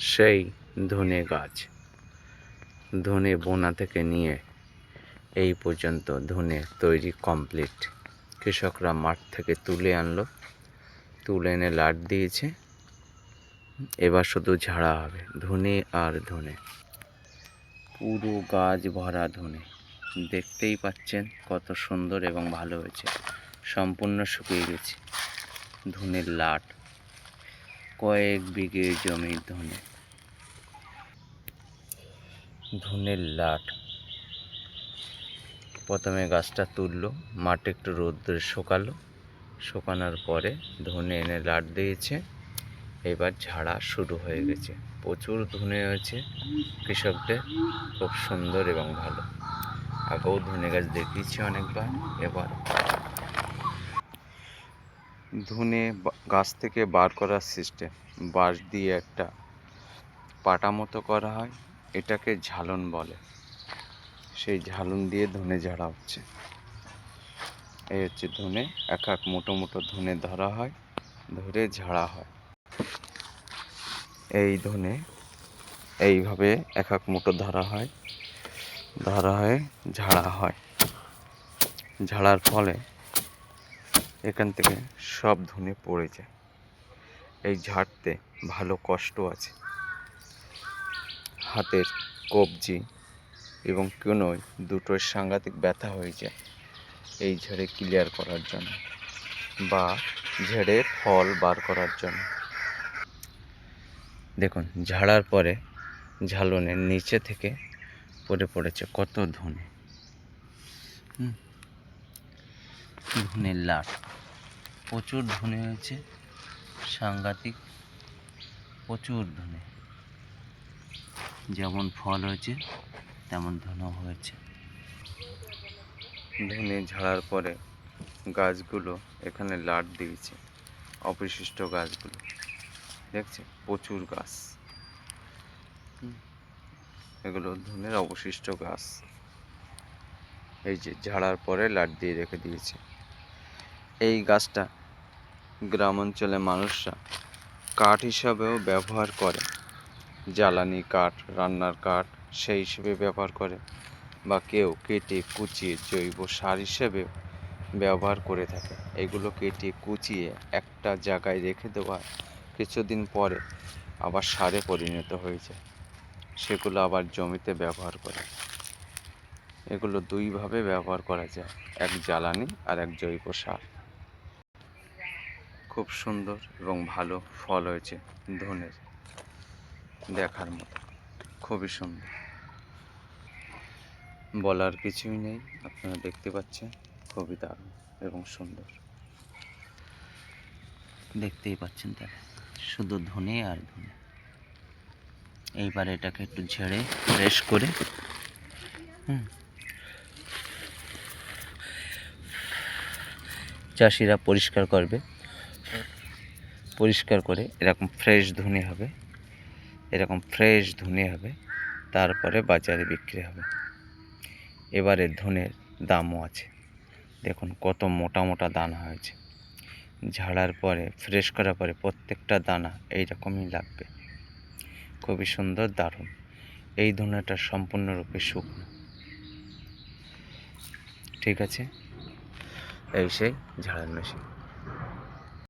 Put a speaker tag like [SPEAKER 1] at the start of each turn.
[SPEAKER 1] সেই ধনে গাছ। ধনে বোনা থেকে নিয়ে এই পর্যন্ত ধনে তৈরি কমপ্লিট। কৃষকরা মাঠ থেকে তুলে আনলো, তুলে এনে লাট দিয়েছে। এবার শুধু ঝাড়া হবে ধনে আর ধনে। পুরো গাছ ভরা ধনে, দেখতেই পাচ্ছেন কত সুন্দর এবং ভালো হয়েছে। সম্পূর্ণ শুকিয়ে গেছে ধনের লাট। কয়েক বিঘে জমির ধনের লাট। প্রথমে গাছটা তুললো, মাঠে একটু রোদ্রে শুকালো, শুকানোর পরে ধনে এনে লাট দিয়েছে। এবার ঝাড়া শুরু হয়ে গেছে। প্রচুর ধনে হয়েছে কৃষকদের, খুব সুন্দর এবং ভালো। আগেও ধনে গাছ দেখিয়েছি অনেকবার। এবার ধনে গাছ থেকে বার করার সিস্টেম, বাঁশ দিয়ে একটা পাটা মতো করা হয়, এটাকে ঝালন বলে। সেই ঝালন দিয়ে ধনে ঝাড়া হচ্ছে। এই হচ্ছে ধনে। এক মুঠো মুঠো ধনে ধরা হয়, ধরে ঝাড়া হয়। এই ধনে এইভাবে এক মুঠো ধরা হয়, ঝাড়া হয়। ঝাড়ার ফলে এখান থেকে সব ধনে পড়ে যায়। এই ঝাড়তে ভালো কষ্ট আছে। হাতের কবজি এবং কোনোই দুটোর সাংঘাতিক ব্যথা হয়ে যায় এই ঝেড়ে ক্লিয়ার করার জন্য বা ঝেড়ে ফল বার করার জন্য। দেখুন, ঝাড়ার পরে ঝালনের নিচে থেকে পড়েছে কত ধনে। ধনের লাট, প্রচুর ধনে হয়েছে, সাংঘাতিক প্রচুর ধনে। যেমন ফল হয়েছে তেমন ধনেও হয়েছে। ধনে ঝাড়ার পরে গাছগুলো এখানে লাট দিয়েছে, অবশিষ্ট গাছগুলো দেখছে, প্রচুর গাছ। এগুলো ধনের অবশিষ্ট গাছ। এই যে ঝাড়ার পরে লাট দিয়ে রেখে দিয়েছে। এই গাছটা গ্রাম অঞ্চলে মানুষরা কাঠ হিসাবেও ব্যবহার করে। জ্বালানি কাঠ, রান্নার কাঠ সেই হিসেবে ব্যবহার করে, বা কেউ কেটে কুচিয়ে জৈব সার হিসেবে ব্যবহার করে থাকে। এগুলো কেটে কুচিয়ে একটা জায়গায় রেখে দেওয়া কিছুদিন পরে আবার সারে পরিণত হয়ে যায়, সেগুলো আবার জমিতে ব্যবহার করে। এগুলো দুইভাবে ব্যবহার করা যায়, এক জ্বালানি আর এক জৈব সার। খুব সুন্দর এবং ভালো ফল হয়েছে ধনের, দেখার মতো, খুবই সুন্দর, বলার কিছুই নেই। আপনারা দেখতে পাচ্ছেন, খুবই দারুণ এবং সুন্দর। দেখতেই পাচ্ছেন, তাহলে শুধু ধনে আর ধনে। এইবার এটাকে একটু ঝেড়ে ফ্রেশ করে চাষিরা পরিষ্কার করবে, পরিষ্কার করে এরকম ফ্রেশ ধনে হবে, তারপরে বাজারে বিক্রি হবে। এবারে ধনের দামও আছে। দেখুন কত মোটা মোটা দানা হয়েছে। ঝাড়ার পরে, ফ্রেশ করার পরে প্রত্যেকটা দানা এইরকমই লাগবে। খুবই সুন্দর, দারুণ। এই ধনেটা সম্পূর্ণরূপে শুকনো। ঠিক আছে, এই সেই ঝাড়ার মেশিন।